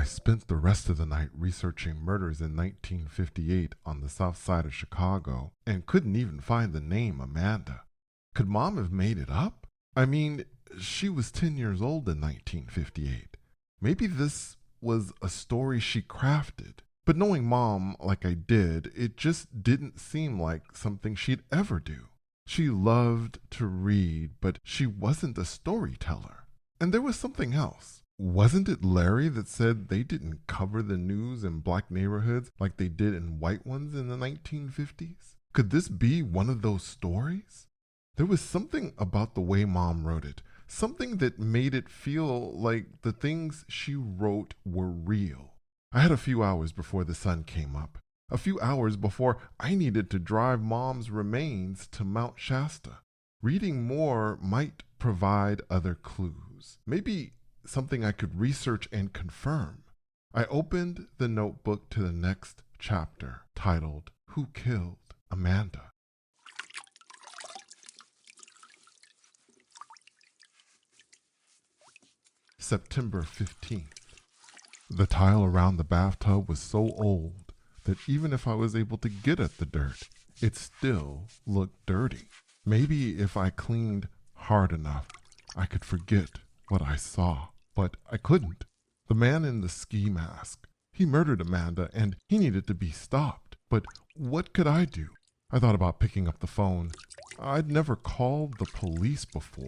I spent the rest of the night researching murders in 1958 on the south side of Chicago and couldn't even find the name Amanda. Could Mom have made it up? I mean, she was 10 years old in 1958. Maybe this was a story she crafted. But knowing Mom like I did, it just didn't seem like something she'd ever do. She loved to read, but she wasn't a storyteller. And there was something else. Wasn't it Larry that said they didn't cover the news in black neighborhoods like they did in white ones in the 1950s? Could this be one of those stories? There was something about the way Mom wrote it, something that made it feel like the things she wrote were real. I had a few hours before the sun came up, a few hours before I needed to drive Mom's remains to Mount Shasta. Reading more might provide other clues, maybe something I could research and confirm. I opened the notebook to the next chapter, titled, Who Killed Amanda? September 15th. The tile around the bathtub was so old that even if I was able to get at the dirt, it still looked dirty. Maybe if I cleaned hard enough, I could forget what I saw, but I couldn't. The man in the ski mask, he murdered Amanda and he needed to be stopped. But what could I do? I thought about picking up the phone. I'd never called the police before.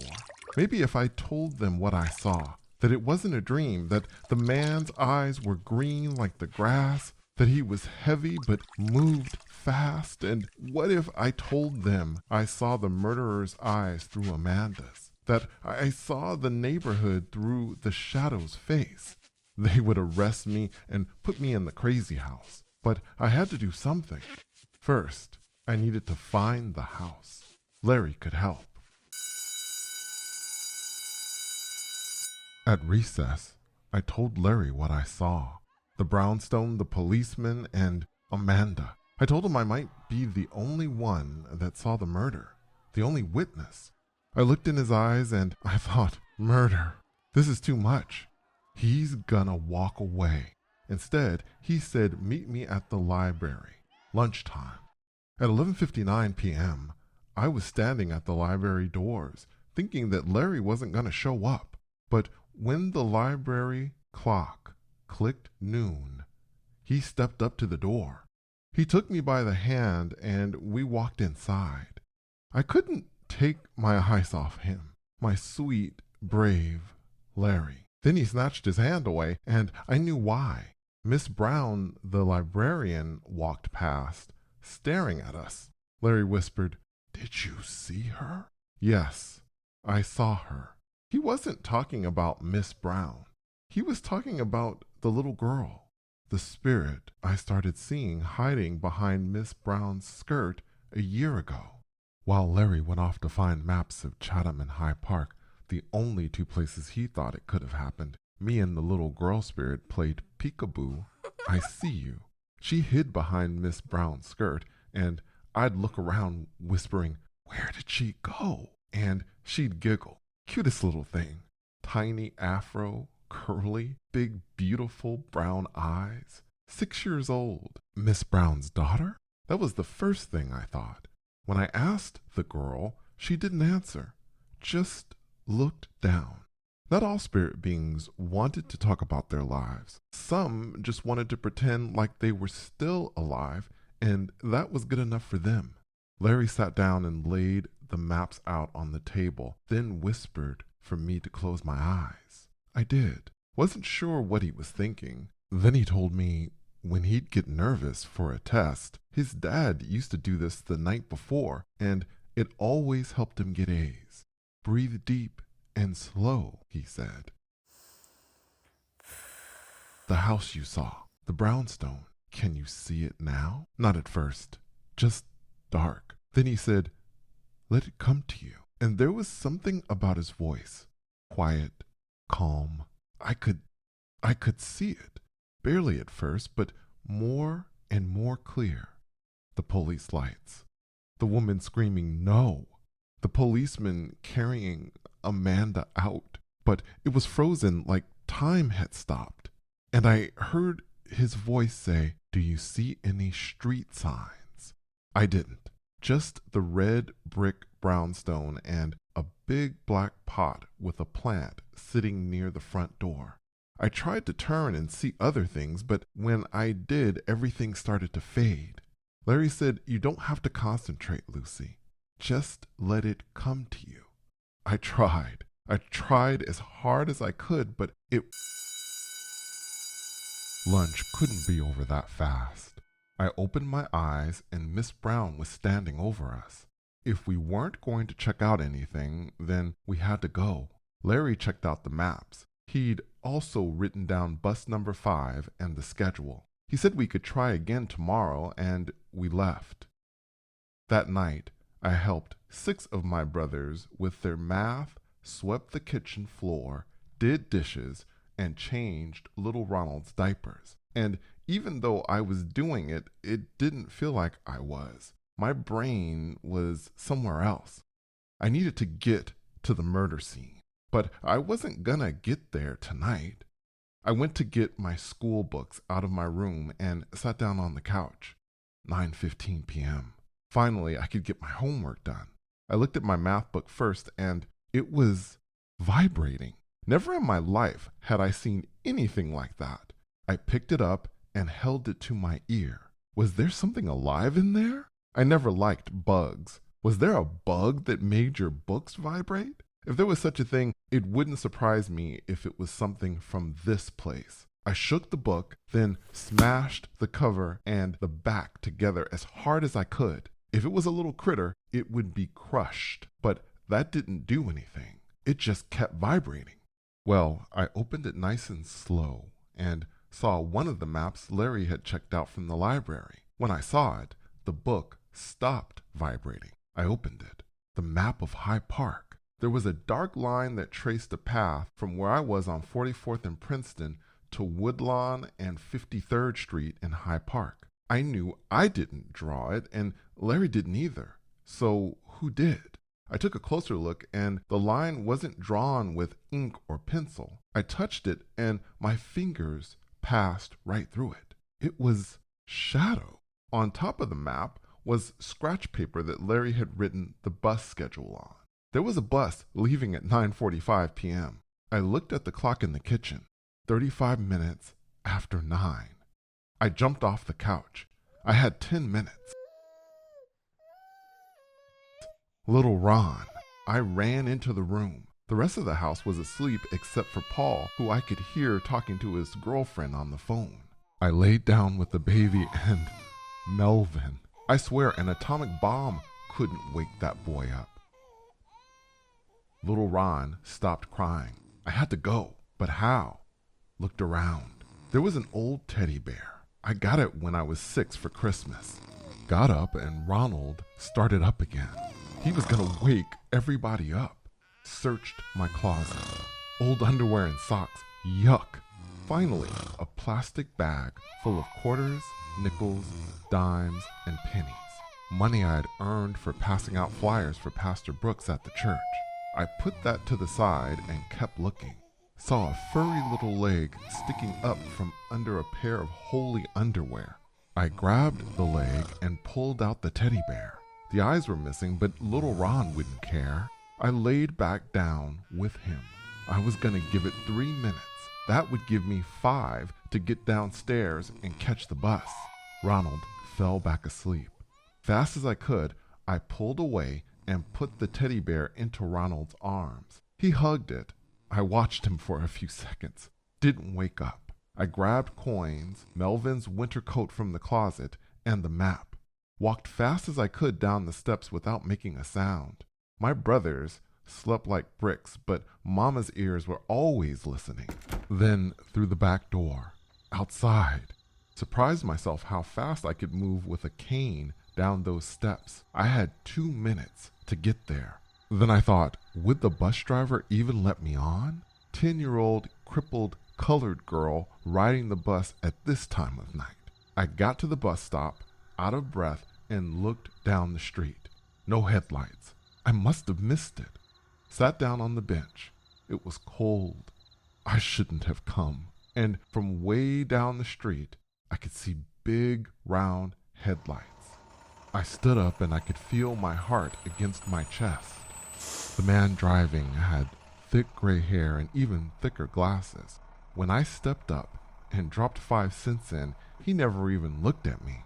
Maybe if I told them what I saw, that it wasn't a dream, that the man's eyes were green like the grass, that he was heavy but moved fast, and what if I told them I saw the murderer's eyes through Amanda's, that I saw the neighborhood through the shadow's face? They would arrest me and put me in the crazy house, but I had to do something. First, I needed to find the house. Larry could help. At recess, I told Larry what I saw. The brownstone, the policeman, and Amanda. I told him I might be the only one that saw the murder, the only witness. I looked in his eyes and I thought, murder. This is too much. He's gonna walk away. Instead, he said, meet me at the library, lunchtime. At 11:59 p.m., I was standing at the library doors, thinking that Larry wasn't gonna show up. But when the library clock clicked noon, he stepped up to the door. He took me by the hand and we walked inside. I couldn't take my eyes off him, my sweet, brave Larry. Then he snatched his hand away, and I knew why. Miss Brown, the librarian, walked past, staring at us. Larry whispered, "Did you see her?" Yes, I saw her. He wasn't talking about Miss Brown. He was talking about the little girl, the spirit I started seeing hiding behind Miss Brown's skirt a year ago. While Larry went off to find maps of Chatham and Hyde Park, the only two places he thought it could have happened, me and the little girl spirit played peekaboo. I see you. She hid behind Miss Brown's skirt, and I'd look around whispering, "Where did she go?" And she'd giggle. Cutest little thing. Tiny afro, curly, big, beautiful brown eyes. 6 years old. Miss Brown's daughter? That was the first thing I thought. When I asked the girl, she didn't answer, just looked down. Not all spirit beings wanted to talk about their lives. Some just wanted to pretend like they were still alive, and that was good enough for them. Larry sat down and laid the maps out on the table, then whispered for me to close my eyes. I did. Wasn't sure what he was thinking. Then he told me when he'd get nervous for a test, his dad used to do this the night before, and it always helped him get A's. Breathe deep and slow, he said. The house you saw, the brownstone, can you see it now? Not at first, just dark. Then he said, let it come to you. And there was something about his voice, quiet, calm. I could see it, barely at first, but more and more clear. The police lights, the woman screaming no, the policeman carrying Amanda out, but it was frozen like time had stopped. And I heard his voice say, "Do you see any street signs?" I didn't. Just the red brick brownstone and a big black pot with a plant sitting near the front door. I tried to turn and see other things, but when I did, everything started to fade. Larry said, "You don't have to concentrate, Lucy. Just let it come to you." I tried. I tried as hard as I could, but lunch couldn't be over that fast. I opened my eyes and Miss Brown was standing over us. If we weren't going to check out anything, then we had to go. Larry checked out the maps. He'd also written down bus number 5 and the schedule. He said we could try again tomorrow, and we left. That night, I helped 6 of my brothers with their math, swept the kitchen floor, did dishes, and changed little Ronald's diapers. And even though I was doing it, it didn't feel like I was. My brain was somewhere else. I needed to get to the murder scene, but I wasn't gonna get there tonight. I went to get my school books out of my room and sat down on the couch. 9:15 p.m. Finally, I could get my homework done. I looked at my math book first, and it was vibrating. Never in my life had I seen anything like that. I picked it up and held it to my ear. Was there something alive in there? I never liked bugs. Was there a bug that made your books vibrate? If there was such a thing, it wouldn't surprise me if it was something from this place. I shook the book, then smashed the cover and the back together as hard as I could. If it was a little critter, it would be crushed. But that didn't do anything. It just kept vibrating. Well, I opened it nice and slow and saw one of the maps Larry had checked out from the library. When I saw it, the book stopped vibrating. I opened it. The map of High Park. There was a dark line that traced a path from where I was on 44th and Princeton to Woodlawn and 53rd Street in High Park. I knew I didn't draw it, and Larry didn't either. So who did? I took a closer look, and the line wasn't drawn with ink or pencil. I touched it, and my fingers passed right through it. It was shadow. On top of the map was scratch paper that Larry had written the bus schedule on. There was a bus leaving at 9:45 p.m. I looked at the clock in the kitchen. 35 minutes after 9. I jumped off the couch. I had 10 minutes. Little Ron. I ran into the room. The rest of the house was asleep except for Paul, who I could hear talking to his girlfriend on the phone. I laid down with the baby and Melvin. I swear an atomic bomb couldn't wake that boy up. Little Ron stopped crying. I had to go, but how? Looked around. There was an old teddy bear. I got it when I was 6 for Christmas. Got up and Ronald started up again. He was gonna wake everybody up. Searched my closet. Old underwear and socks. Yuck. Finally, a plastic bag full of quarters, nickels, dimes, and pennies. Money I had earned for passing out flyers for Pastor Brooks at the church. I put that to the side and kept looking. Saw a furry little leg sticking up from under a pair of holy underwear. I grabbed the leg and pulled out the teddy bear. The eyes were missing, but little Ron wouldn't care. I laid back down with him. I was gonna give it 3 minutes. That would give me 5 to get downstairs and catch the bus. Ronald fell back asleep. Fast as I could, I pulled away and put the teddy bear into Ronald's arms. He hugged it. I watched him for a few seconds. Didn't wake up. I grabbed coins, Melvin's winter coat from the closet, and the map. Walked fast as I could down the steps without making a sound. My brothers slept like bricks, but Mama's ears were always listening. Then through the back door, outside. Surprised myself how fast I could move with a cane down those steps. I had 2 minutes to get there. Then I thought, would the bus driver even let me on? 10-year-old crippled colored girl riding the bus at this time of night. I got to the bus stop, out of breath, and looked down the street. No headlights. I must have missed it. Sat down on the bench. It was cold. I shouldn't have come. and from way down the street, I could see big, round headlights. I stood up and I could feel my heart against my chest. The man driving had thick gray hair and even thicker glasses. When I stepped up and dropped 5 cents in, he never even looked at me.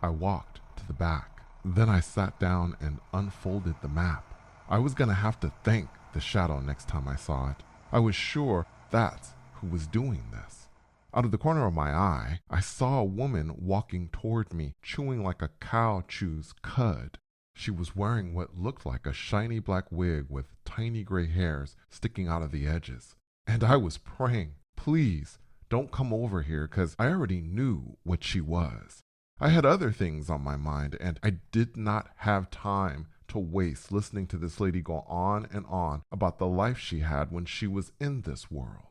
I walked to the back. Then I sat down and unfolded the map. I was going to have to thank the shadow next time I saw it. I was sure that's who was doing this. Out of the corner of my eye, I saw a woman walking toward me, chewing like a cow chews cud. She was wearing what looked like a shiny black wig with tiny gray hairs sticking out of the edges. And I was praying, please don't come over here, because I already knew what she was. I had other things on my mind, and I did not have time to waste listening to this lady go on and on about the life she had when she was in this world.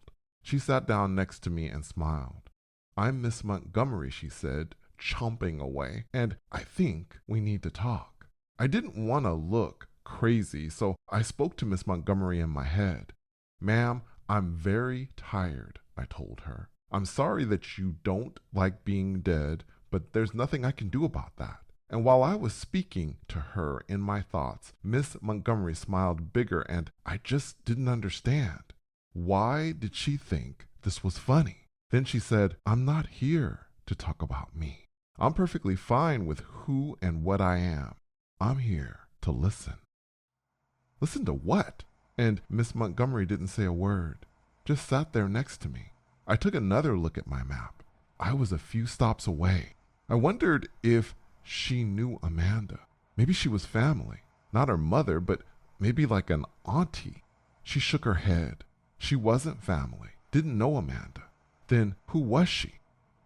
She sat down next to me and smiled. "I'm Miss Montgomery," she said, chomping away, "and I think we need to talk." I didn't want to look crazy, so I spoke to Miss Montgomery in my head. "Ma'am, I'm very tired," I told her. "I'm sorry that you don't like being dead, but there's nothing I can do about that." And while I was speaking to her in my thoughts, Miss Montgomery smiled bigger, and I just didn't understand. Why did she think this was funny? Then she said, "I'm not here to talk about me. I'm perfectly fine with who and what I am. I'm here to listen." Listen to what? And Miss Montgomery didn't say a word, just sat there next to me. I took another look at my map. I was a few stops away. I wondered if she knew Amanda. Maybe she was family. Not her mother, but maybe like an auntie. She shook her head. She wasn't family. Didn't know Amanda. Then who was she?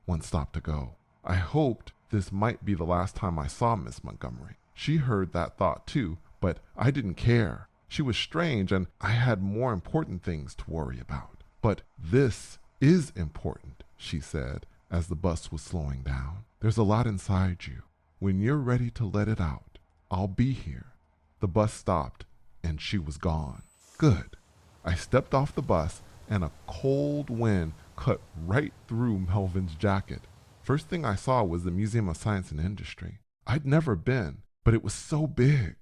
1 stop to go. I hoped this might be the last time I saw Miss Montgomery. She heard that thought too, but I didn't care. She was strange, and I had more important things to worry about. "But this is important," she said as the bus was slowing down. "There's a lot inside you. When you're ready to let it out, I'll be here." The bus stopped, and she was gone. Good. I stepped off the bus, and a cold wind cut right through Melvin's jacket. First thing I saw was the Museum of Science and Industry. I'd never been, but it was so big.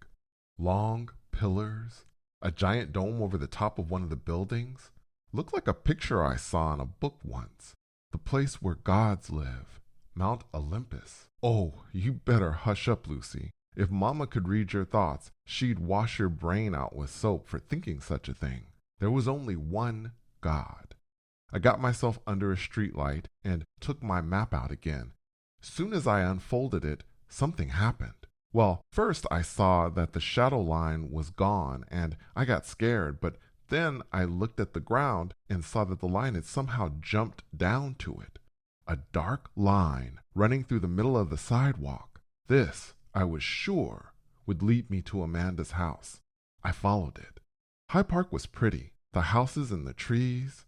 Long pillars, a giant dome over the top of one of the buildings. Looked like a picture I saw in a book once. The place where gods live, Mount Olympus. Oh, you better hush up, Lucy. If Mama could read your thoughts, she'd wash your brain out with soap for thinking such a thing. There was only one God. I got myself under a streetlight and took my map out again. Soon as I unfolded it, something happened. Well, first I saw that the shadow line was gone, and I got scared, but then I looked at the ground and saw that the line had somehow jumped down to it. A dark line running through the middle of the sidewalk. This, I was sure, would lead me to Amanda's house. I followed it. Hyde Park was pretty. The houses and the trees.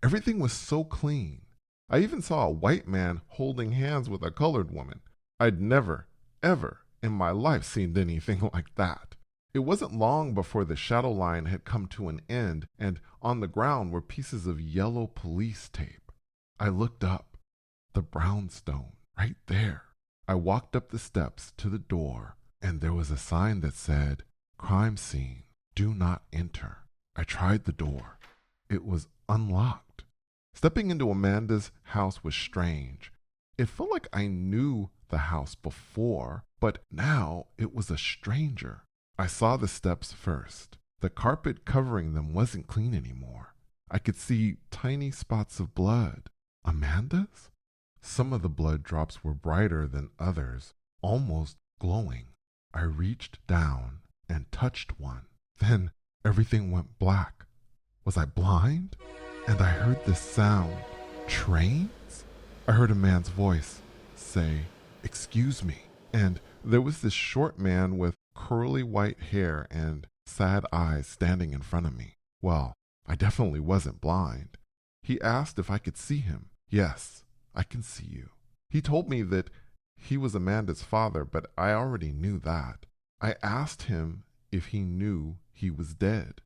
Everything was so clean. I even saw a white man holding hands with a colored woman. I'd never, ever in my life seen anything like that. It wasn't long before the shadow line had come to an end, and on the ground were pieces of yellow police tape. I looked up. The brownstone, right there. I walked up the steps to the door, and there was a sign that said, "Crime scene, do not enter." I tried the door. It was unlocked. Stepping into Amanda's house was strange. It felt like I knew the house before, but now it was a stranger. I saw the steps first. The carpet covering them wasn't clean anymore. I could see tiny spots of blood. Amanda's? Some of the blood drops were brighter than others, almost glowing. I reached down and touched one. Then everything went black. Was I blind? And I heard this sound. Trains? I heard a man's voice say, "Excuse me." And there was this short man with curly white hair and sad eyes standing in front of me. Well, I definitely wasn't blind. He asked if I could see him. "Yes, I can see you." He told me that he was Amanda's father, but I already knew that. I asked him if he knew he was dead.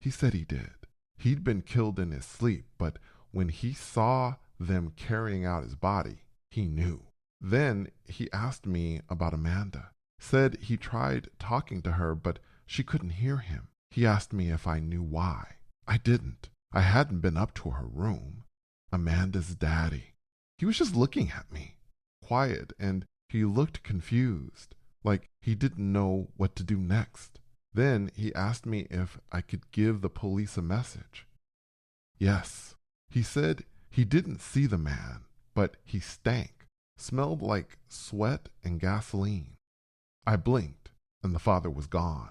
He said he did. He'd been killed in his sleep, but when he saw them carrying out his body, he knew. Then he asked me about Amanda. Said he tried talking to her, but she couldn't hear him. He asked me if I knew why. I didn't. I hadn't been up to her room. Amanda's daddy. He was just looking at me, quiet, and he looked confused, like he didn't know what to do next. Then he asked me if I could give the police a message. Yes. He said he didn't see the man, but he stank, smelled like sweat and gasoline. I blinked, and the father was gone.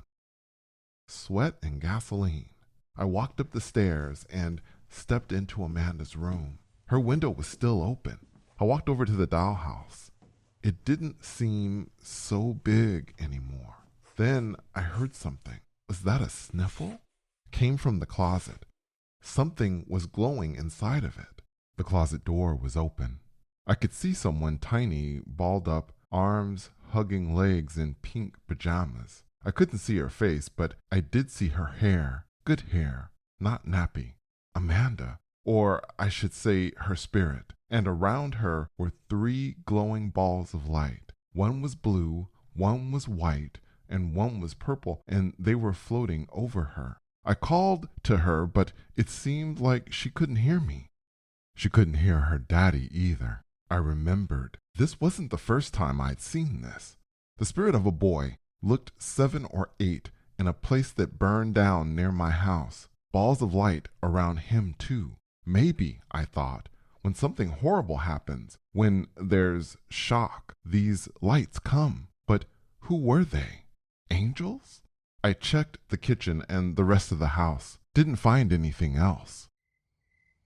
Sweat and gasoline. I walked up the stairs and stepped into Amanda's room. Her window was still open. I walked over to the dollhouse. It didn't seem so big anymore. Then I heard something. Was that a sniffle? Came from the closet. Something was glowing inside of it. The closet door was open. I could see someone tiny, balled up, arms hugging legs in pink pajamas. I couldn't see her face, but I did see her hair. Good hair, not nappy. Amanda, or I should say her spirit. And around her were 3 glowing balls of light. One was blue, one was white, and one was purple, and they were floating over her. I called to her, but it seemed like she couldn't hear me. She couldn't hear her daddy either. I remembered. This wasn't the first time I'd seen this. The spirit of a boy looked 7 or 8 in a place that burned down near my house. Balls of light around him too. Maybe, I thought, when something horrible happens, when there's shock, these lights come. But who were they? Angels? I checked the kitchen and the rest of the house. Didn't find anything else.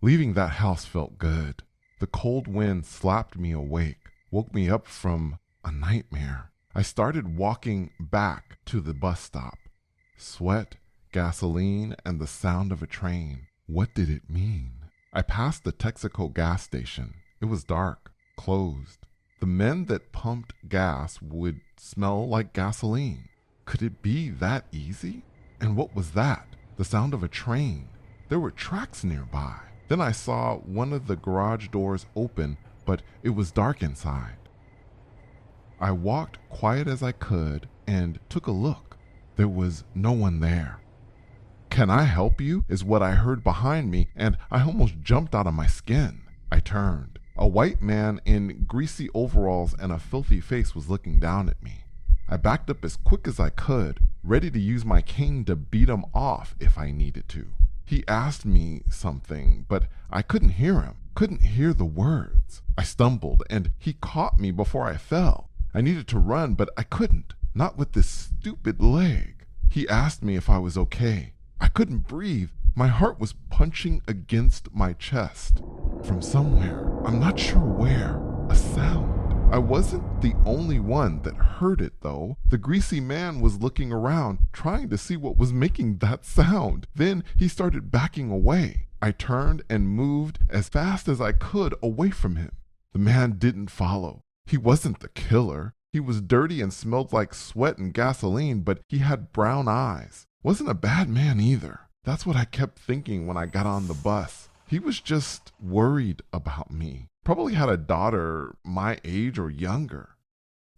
Leaving that house felt good. The cold wind slapped me awake, woke me up from a nightmare. I started walking back to the bus stop. Sweat, gasoline, and the sound of a train. What did it mean? I passed the Texaco gas station. It was dark, closed. The men that pumped gas would smell like gasoline. Could it be that easy? And what was that? The sound of a train. There were tracks nearby. Then I saw one of the garage doors open, but it was dark inside. I walked quiet as I could and took a look. There was no one there. "Can I help you?" is what I heard behind me, and I almost jumped out of my skin. I turned. A white man in greasy overalls and a filthy face was looking down at me. I backed up as quick as I could, ready to use my cane to beat him off if I needed to. He asked me something, but I couldn't hear him, couldn't hear the words. I stumbled, and he caught me before I fell. I needed to run, but I couldn't, not with this stupid leg. He asked me if I was okay. I couldn't breathe. My heart was punching against my chest. From somewhere, I'm not sure where, a sound. I wasn't the only one that heard it, though. The greasy man was looking around, trying to see what was making that sound. Then he started backing away. I turned and moved as fast as I could away from him. The man didn't follow. He wasn't the killer. He was dirty and smelled like sweat and gasoline, but he had brown eyes. Wasn't a bad man either. That's what I kept thinking when I got on the bus. He was just worried about me. Probably had a daughter my age or younger.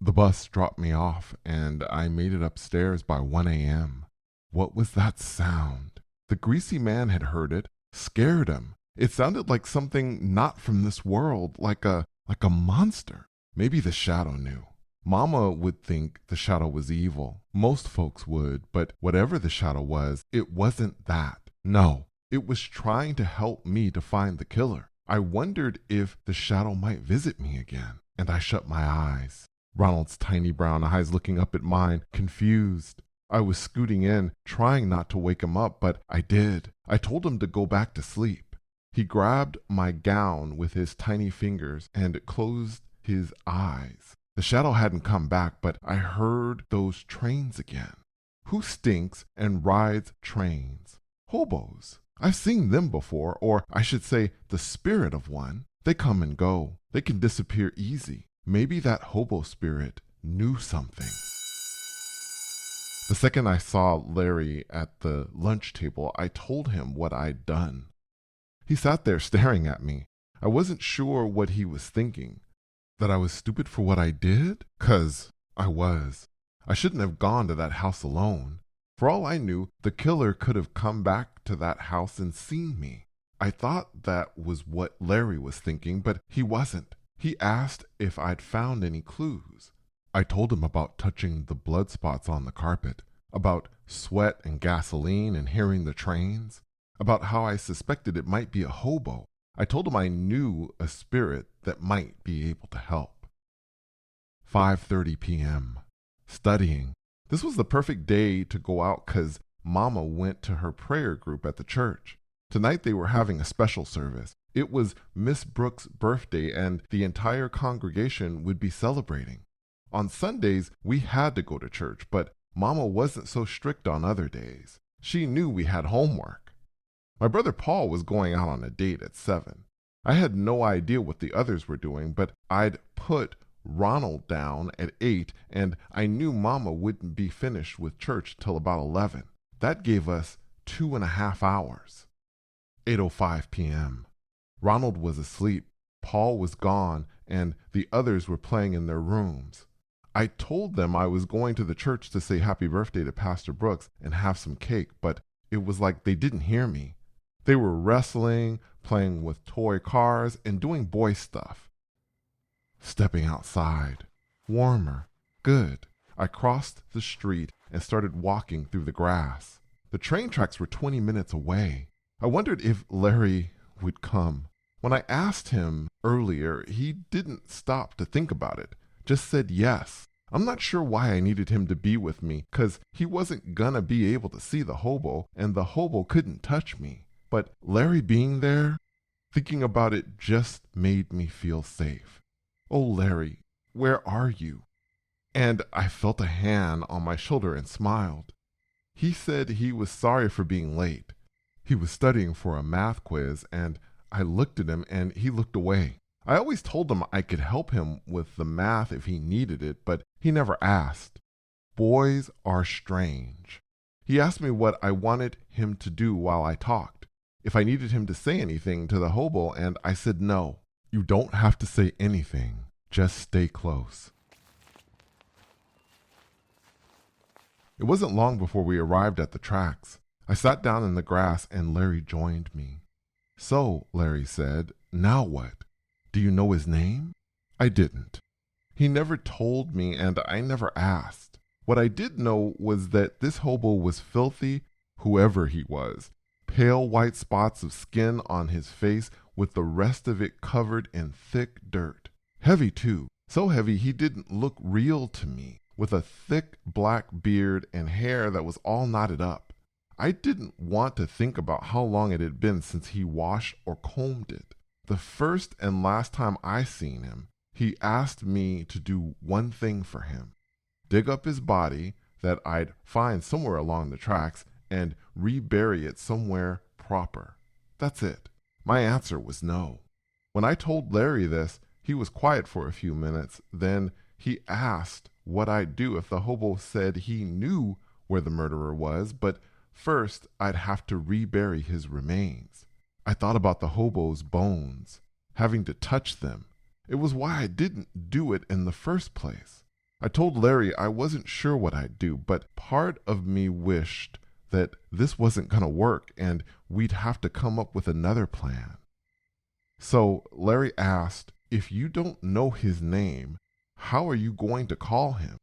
The bus dropped me off, and I made it upstairs by 1 a.m. What was that sound? The greasy man had heard it, scared him. It sounded like something not from this world, like a monster. Maybe the shadow knew. Mama would think the shadow was evil. Most folks would, but whatever the shadow was, it wasn't that. No, it was trying to help me to find the killer. I wondered if the shadow might visit me again, and I shut my eyes. Ronald's tiny brown eyes looking up at mine, confused. I was scooting in, trying not to wake him up, but I did. I told him to go back to sleep. He grabbed my gown with his tiny fingers and closed his eyes. The shadow hadn't come back, but I heard those trains again. Who stinks and rides trains? Hobos. I've seen them before, or I should say the spirit of one. They come and go. They can disappear easy. Maybe that hobo spirit knew something. The second I saw Larry at the lunch table, I told him what I'd done. He sat there staring at me. I wasn't sure what he was thinking. That I was stupid for what I did? 'Cause I was. I shouldn't have gone to that house alone. For all I knew, the killer could have come back to that house and seen me. I thought that was what Larry was thinking, but he wasn't. He asked if I'd found any clues. I told him about touching the blood spots on the carpet, about sweat and gasoline and hearing the trains, about how I suspected it might be a hobo. I told him I knew a spirit that might be able to help. 5:30 p.m. Studying. This was the perfect day to go out 'cause Mama went to her prayer group at the church. Tonight they were having a special service. It was Miss Brooks' birthday and the entire congregation would be celebrating. On Sundays, we had to go to church, but Mama wasn't so strict on other days. She knew we had homework. My brother Paul was going out on a date at 7. I had no idea what the others were doing, but I'd put Ronald down at 8, and I knew Mama wouldn't be finished with church till about 11. That gave us 2.5 hours. 8:05 p.m. Ronald was asleep, Paul was gone, and the others were playing in their rooms. I told them I was going to the church to say happy birthday to Pastor Brooks and have some cake, but it was like they didn't hear me. They were wrestling, playing with toy cars, and doing boy stuff. Stepping outside. Warmer. Good. I crossed the street and started walking through the grass. The train tracks were 20 minutes away. I wondered if Larry would come. When I asked him earlier, he didn't stop to think about it, just said yes. I'm not sure why I needed him to be with me, 'cause he wasn't gonna be able to see the hobo, and the hobo couldn't touch me. But Larry being there, thinking about it just made me feel safe. Oh, Larry, where are you? And I felt a hand on my shoulder and smiled. He said he was sorry for being late. He was studying for a math quiz, and I looked at him and he looked away. I always told him I could help him with the math if he needed it, but he never asked. Boys are strange. He asked me what I wanted him to do while I talked, if I needed him to say anything to the hobo, and I said no. You don't have to say anything. Just stay close. It wasn't long before we arrived at the tracks. I sat down in the grass and Larry joined me. So, Larry said, now what? Do you know his name? I didn't. He never told me and I never asked. What I did know was that this hobo was filthy, whoever he was. Pale white spots of skin on his face with the rest of it covered in thick dirt. Heavy too, so heavy he didn't look real to me, with a thick black beard and hair that was all knotted up. I didn't want to think about how long it had been since he washed or combed it. The first and last time I seen him, he asked me to do one thing for him. Dig up his body that I'd find somewhere along the tracks and rebury it somewhere proper. That's it. My answer was no. When I told Larry this, he was quiet for a few minutes. Then he asked what I'd do if the hobo said he knew where the murderer was, but first I'd have to rebury his remains. I thought about the hobo's bones, having to touch them. It was why I didn't do it in the first place. I told Larry I wasn't sure what I'd do, but part of me wished that this wasn't going to work and we'd have to come up with another plan. So Larry asked, if you don't know his name, how are you going to call him?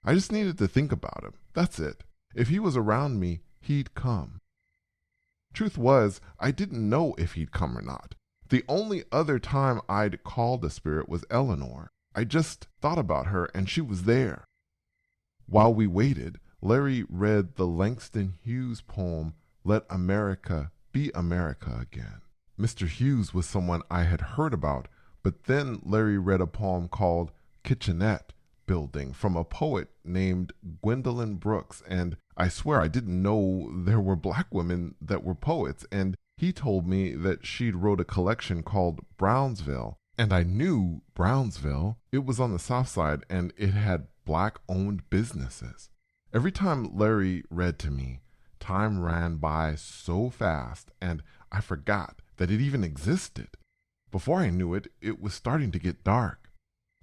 I just needed to think about him. That's it. If he was around me, he'd come. Truth was, I didn't know if he'd come or not. The only other time I'd called a spirit was Eleanor. I just thought about her and she was there. While we waited, Larry read the Langston Hughes poem, Let America Be America Again. Mr. Hughes was someone I had heard about, but then Larry read a poem called Kitchenette Building from a poet named Gwendolyn Brooks, and I swear I didn't know there were black women that were poets, and he told me that she'd wrote a collection called Brownsville, and I knew Brownsville. It was on the South Side, and it had black-owned businesses. Every time Larry read to me, time ran by so fast, and I forgot that it even existed. Before I knew it, it was starting to get dark.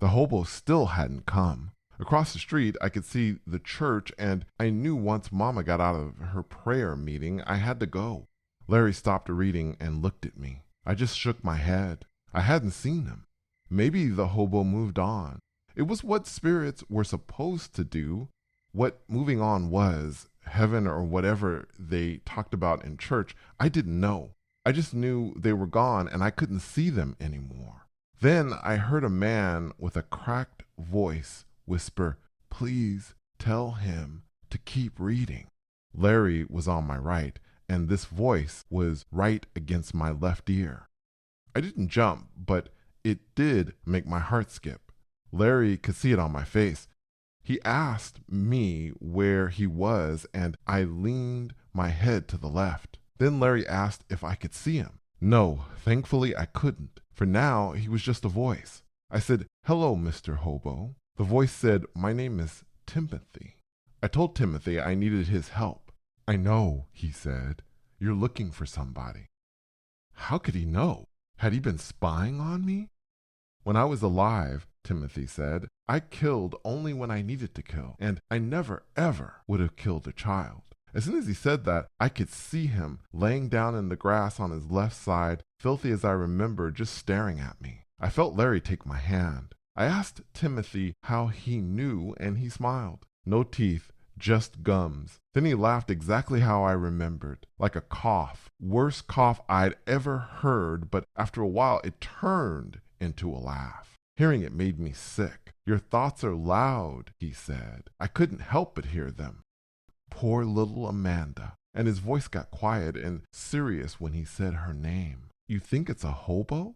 The hobo still hadn't come. Across the street, I could see the church, and I knew once Mama got out of her prayer meeting, I had to go. Larry stopped reading and looked at me. I just shook my head. I hadn't seen him. Maybe the hobo moved on. It was what spirits were supposed to do. What moving on was, heaven or whatever they talked about in church, I didn't know. I just knew they were gone and I couldn't see them anymore. Then I heard a man with a cracked voice whisper, "Please tell him to keep reading." Larry was on my right, and this voice was right against my left ear. I didn't jump, but it did make my heart skip. Larry could see it on my face. He asked me where he was, and I leaned my head to the left. Then Larry asked if I could see him. No, thankfully I couldn't, for now he was just a voice. I said, "Hello, Mr. Hobo." The voice said, "My name is Timothy." I told Timothy I needed his help. "I know," he said. "You're looking for somebody." How could he know? Had he been spying on me? "When I was alive," Timothy said, "I killed only when I needed to kill, and I never, ever would have killed a child." As soon as he said that, I could see him laying down in the grass on his left side, filthy as I remember, just staring at me. I felt Larry take my hand. I asked Timothy how he knew, and he smiled. No teeth, just gums. Then he laughed exactly how I remembered, like a cough. Worst cough I'd ever heard, but after a while it turned into a laugh. Hearing it made me sick. "Your thoughts are loud," he said. I couldn't help but hear them. Poor little Amanda. And his voice got quiet and serious when he said her name. "You think it's a hobo?"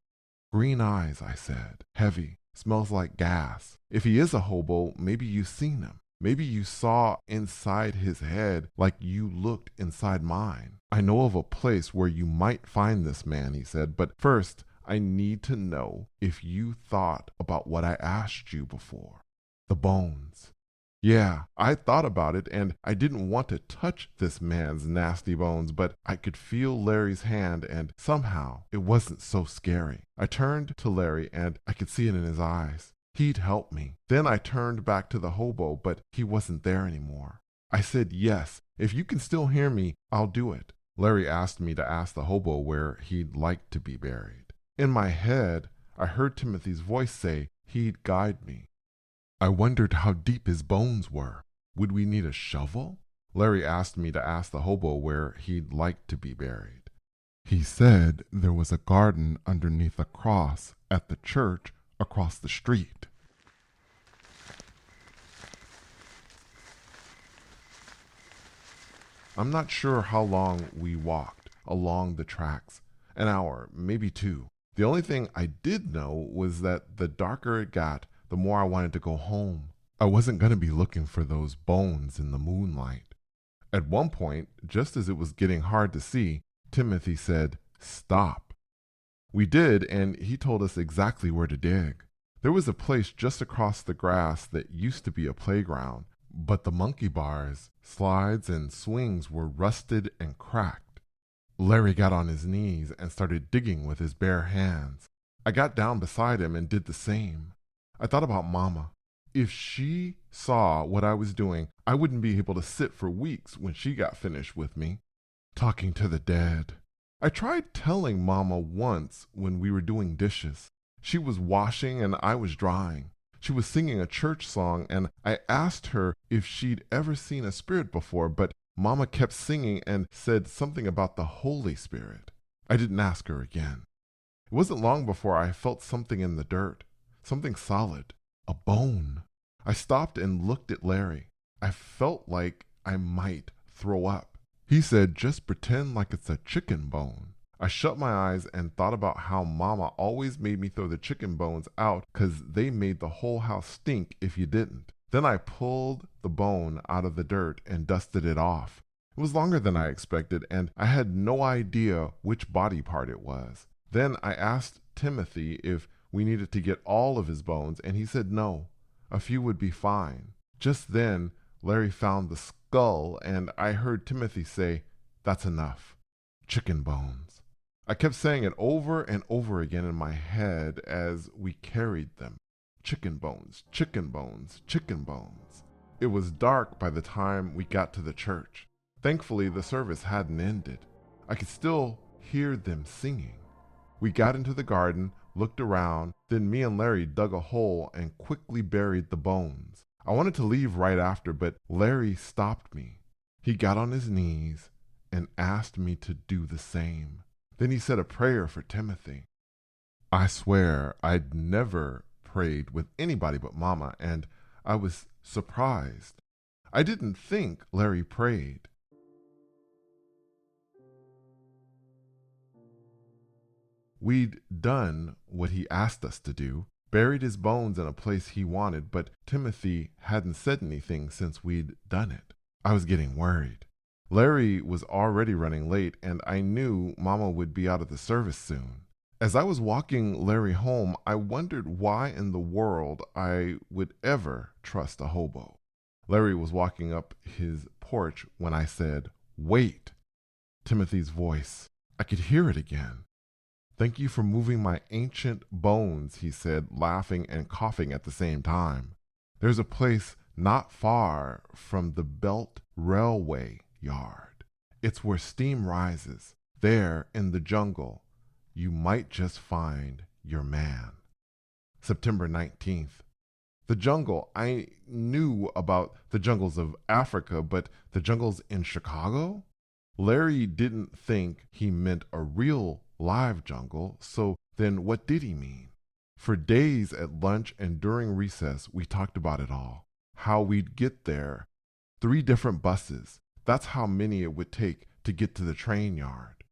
"Green eyes," I said. "Heavy. Smells like gas. If he is a hobo, maybe you've seen him. Maybe you saw inside his head like you looked inside mine. I know of a place where you might find this man," he said, "but first, I need to know if you thought about what I asked you before. The bones." Yeah, I thought about it, and I didn't want to touch this man's nasty bones, but I could feel Larry's hand, and somehow it wasn't so scary. I turned to Larry, and I could see it in his eyes. He'd help me. Then I turned back to the hobo, but he wasn't there anymore. I said, "Yes, if you can still hear me, I'll do it." Larry asked me to ask the hobo where he'd like to be buried. In my head, I heard Timothy's voice say he'd guide me. I wondered how deep his bones were. Would we need a shovel? Larry asked me to ask the hobo where he'd like to be buried. He said there was a garden underneath a cross at the church across the street. I'm not sure how long we walked along the tracks. An hour, maybe two. The only thing I did know was that the darker it got, the more I wanted to go home. I wasn't going to be looking for those bones in the moonlight. At one point, just as it was getting hard to see, Timothy said, "Stop." We did, and he told us exactly where to dig. There was a place just across the grass that used to be a playground, but the monkey bars, slides, and swings were rusted and cracked. Larry got on his knees and started digging with his bare hands. I got down beside him and did the same. I thought about Mama. If she saw what I was doing, I wouldn't be able to sit for weeks when she got finished with me. Talking to the dead. I tried telling Mama once when we were doing dishes. She was washing and I was drying. She was singing a church song, and I asked her if she'd ever seen a spirit before, but Mama kept singing and said something about the Holy Spirit. I didn't ask her again. It wasn't long before I felt something in the dirt. Something solid. A bone. I stopped and looked at Larry. I felt like I might throw up. He said, "Just pretend like it's a chicken bone." I shut my eyes and thought about how Mama always made me throw the chicken bones out because they made the whole house stink if you didn't. Then I pulled the bone out of the dirt and dusted it off. It was longer than I expected, and I had no idea which body part it was. Then I asked Timothy if we needed to get all of his bones, and he said no. A few would be fine. Just then, Larry found the skull, and I heard Timothy say, "That's enough. Chicken bones." I kept saying it over and over again in my head as we carried them. Chicken bones, chicken bones, chicken bones. It was dark by the time we got to the church. Thankfully, the service hadn't ended. I could still hear them singing. We got into the garden, looked around, then me and Larry dug a hole and quickly buried the bones. I wanted to leave right after, but Larry stopped me. He got on his knees and asked me to do the same. Then he said a prayer for Timothy. I swear I'd never prayed with anybody but Mama, and I was surprised. I didn't think Larry prayed. We'd done what he asked us to do, buried his bones in a place he wanted, but Timothy hadn't said anything since we'd done it. I was getting worried. Larry was already running late, and I knew Mama would be out of the service soon. As I was walking Larry home, I wondered why in the world I would ever trust a hobo. Larry was walking up his porch when I said, "Wait." Timothy's voice. I could hear it again. "Thank you for moving my ancient bones," he said, laughing and coughing at the same time. "There's a place not far from the Belt Railway yard. It's where steam rises. There, in the jungle, you might just find your man." September 19th. The jungle. I knew about the jungles of Africa, but the jungles in Chicago? Larry didn't think he meant a real live jungle, so then what did he mean? For days at lunch and during recess, we talked about it all. How we'd get there. 3 different buses. That's how many it would take to get to the train yard.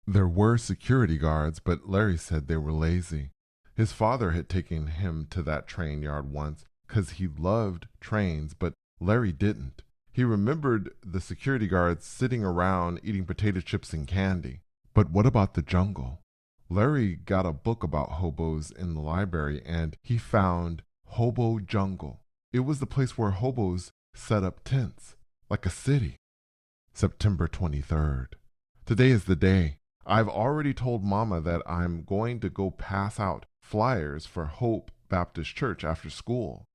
There were security guards, but Larry said they were lazy. His father had taken him to that train yard once because he loved trains, but Larry didn't. He remembered the security guards sitting around eating potato chips and candy. But what about the jungle? Larry got a book about hobos in the library, and he found Hobo Jungle. It was the place where hobos set up tents, like a city. September 23rd. Today is the day. I've already told Mama that I'm going to go pass out flyers for Hope Baptist Church after school.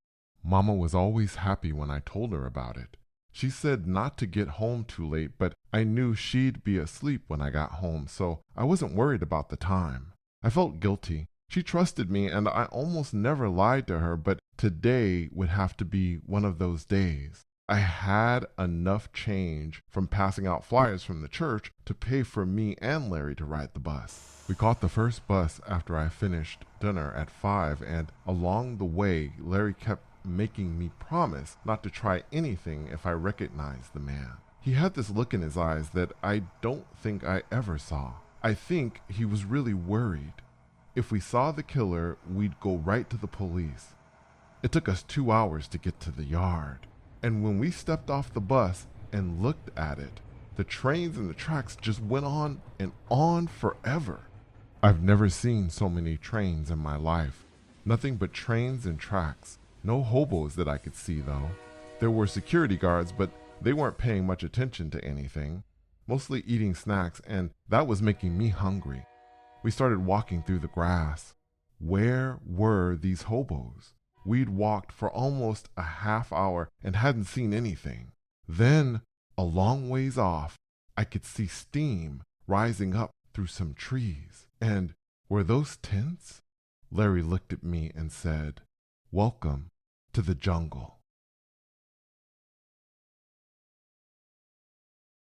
Mama was always happy when I told her about it. She said not to get home too late, but I knew she'd be asleep when I got home, so I wasn't worried about the time. I felt guilty. She trusted me, and I almost never lied to her, but today would have to be one of those days. I had enough change from passing out flyers from the church to pay for me and Larry to ride the bus. We caught the first bus after I finished dinner at 5, and along the way, Larry kept making me promise not to try anything if I recognized the man. He had this look in his eyes that I don't think I ever saw. I think he was really worried. If we saw the killer, we'd go right to the police. It took us 2 hours to get to the yard. And when we stepped off the bus and looked at it, the trains and the tracks just went on and on forever. I've never seen so many trains in my life. Nothing but trains and tracks. No hobos that I could see, though. There were security guards, but they weren't paying much attention to anything, mostly eating snacks, and that was making me hungry. We started walking through the grass. Where were these hobos? We'd walked for almost a half hour and hadn't seen anything. Then, a long ways off, I could see steam rising up through some trees. And were those tents? Larry looked at me and said, "Welcome to the jungle."